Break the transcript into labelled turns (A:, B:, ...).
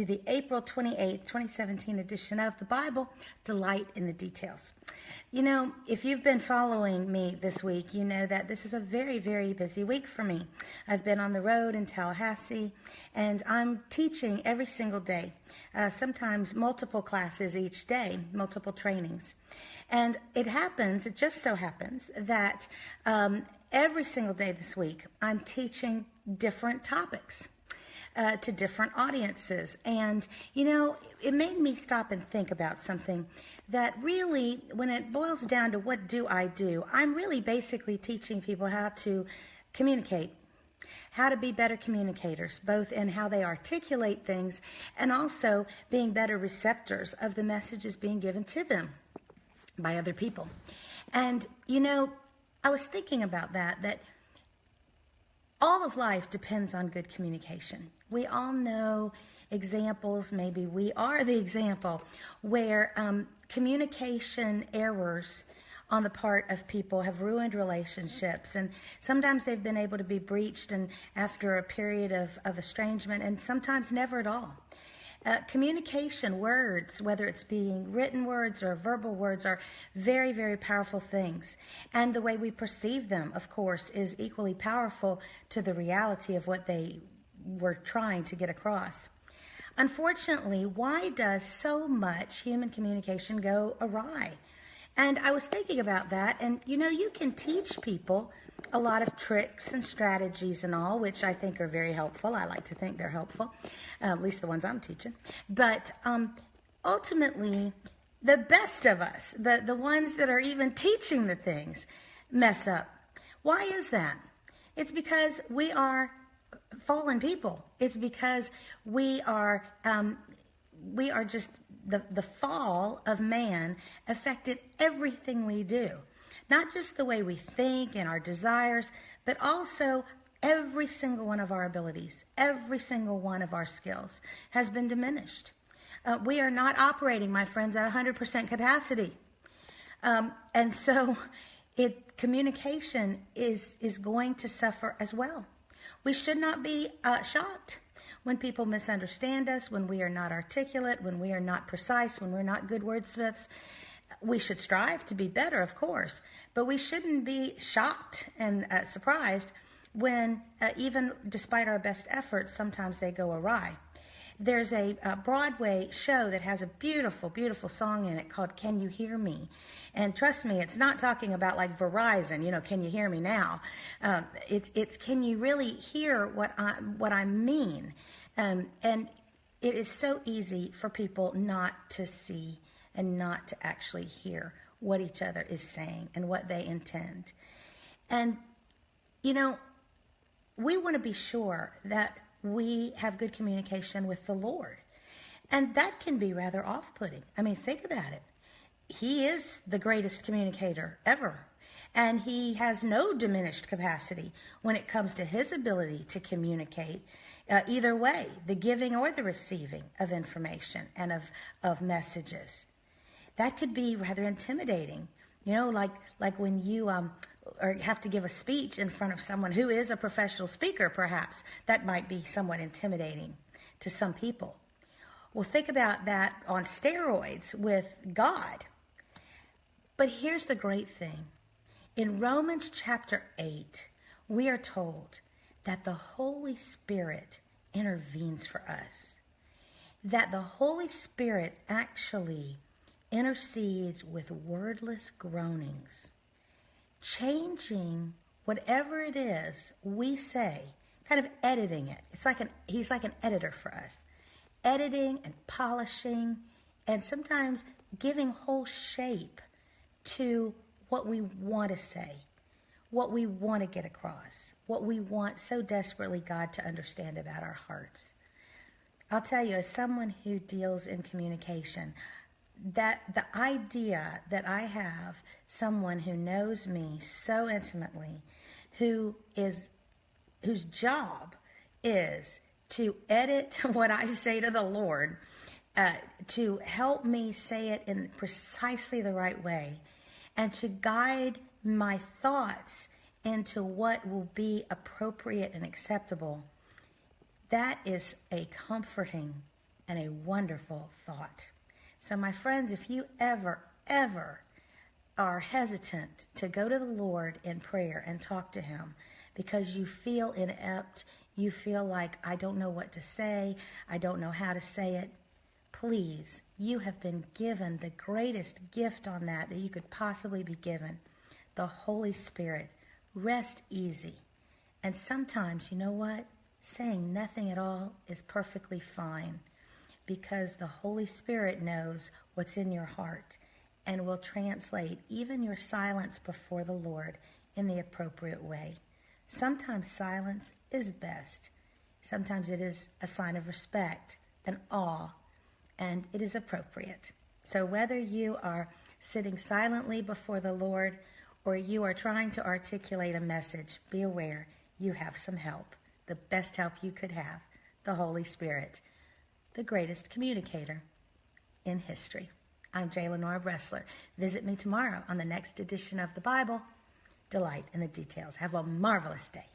A: to the April 28th, 2017 edition of the Bible, Delight in the Details. You know, if you've been following me this week, you know that this is a very, very busy week for me. I've been on the road in Tallahassee, and I'm teaching every single day, sometimes multiple classes each day, multiple trainings. And it just so happens that every single day this week, I'm teaching different topics to different audiences. And, you know, it made me stop and think about something that really, when it boils down to what do, I'm really basically teaching people how to communicate, how to be better communicators, both in how they articulate things and also being better receptors of the messages being given to them by other people. And, you know, I was thinking about that all of life depends on good communication. We all know examples, maybe we are the example, where communication errors on the part of people have ruined relationships. And sometimes they've been able to be breached and after a period of estrangement, and sometimes never at all. Communication, words, whether it's being written words or verbal words, are very, very powerful things. And the way we perceive them, of course, is equally powerful to the reality of what they were trying to get across. Unfortunately, why does so much human communication go awry? And I was thinking about that, and you know, you can teach people a lot of tricks and strategies and all, which I think are very helpful. I like to think they're helpful, at least the ones I'm teaching. But ultimately, the best of us, the ones that are even teaching the things, mess up. Why is that? It's because we are fallen people. It's because we are just, the fall of man affected everything we do. Not just the way we think and our desires, but also every single one of our abilities, every single one of our skills has been diminished. We are not operating, my friends, at 100% capacity. And so communication is going to suffer as well. We should not be shocked when people misunderstand us, when we are not articulate, when we are not precise, when we're not good wordsmiths. We should strive to be better, of course, but we shouldn't be shocked and surprised when, even despite our best efforts, sometimes they go awry. There's a Broadway show that has a beautiful, beautiful song in it called Can You Hear Me? And trust me, it's not talking about like Verizon, you know, can you hear me now? It's can you really hear what I mean? And it is so easy for people not to see and not to actually hear what each other is saying and what they intend. And, you know, we want to be sure that we have good communication with the Lord. And that can be rather off-putting. I mean, think about it. He is the greatest communicator ever. And he has no diminished capacity when it comes to his ability to communicate either way, the giving or the receiving of information and of messages. That could be rather intimidating, you know, like when you or have to give a speech in front of someone who is a professional speaker, perhaps. That might be somewhat intimidating to some people. Well, think about that on steroids with God. But here's the great thing. In Romans chapter 8, we are told that the Holy Spirit intervenes for us. That the Holy Spirit actually intercedes with wordless groanings, changing whatever it is we say, kind of editing it. He's like an editor for us, editing and polishing and sometimes giving whole shape to what we want to say, what we want to get across, what we want so desperately God to understand about our hearts. I'll tell you, as someone who deals in communication, that the idea that I have someone who knows me so intimately, whose job is to edit what I say to the Lord, to help me say it in precisely the right way, and to guide my thoughts into what will be appropriate and acceptable, that is a comforting and a wonderful thought. So my friends, if you ever are hesitant to go to the Lord in prayer and talk to him because you feel inept, you feel like, I don't know what to say, I don't know how to say it, please, you have been given the greatest gift on that you could possibly be given, the Holy Spirit. Rest easy. And sometimes, you know what? Saying nothing at all is perfectly fine, because the Holy Spirit knows what's in your heart and will translate even your silence before the Lord in the appropriate way. Sometimes silence is best. Sometimes it is a sign of respect and awe, and it is appropriate. So whether you are sitting silently before the Lord or you are trying to articulate a message, be aware you have some help. The best help you could have, the Holy Spirit, the greatest communicator in history. I'm Lenora Bresler. Visit me tomorrow on the next edition of the Bible. Delight in the details. Have a marvelous day.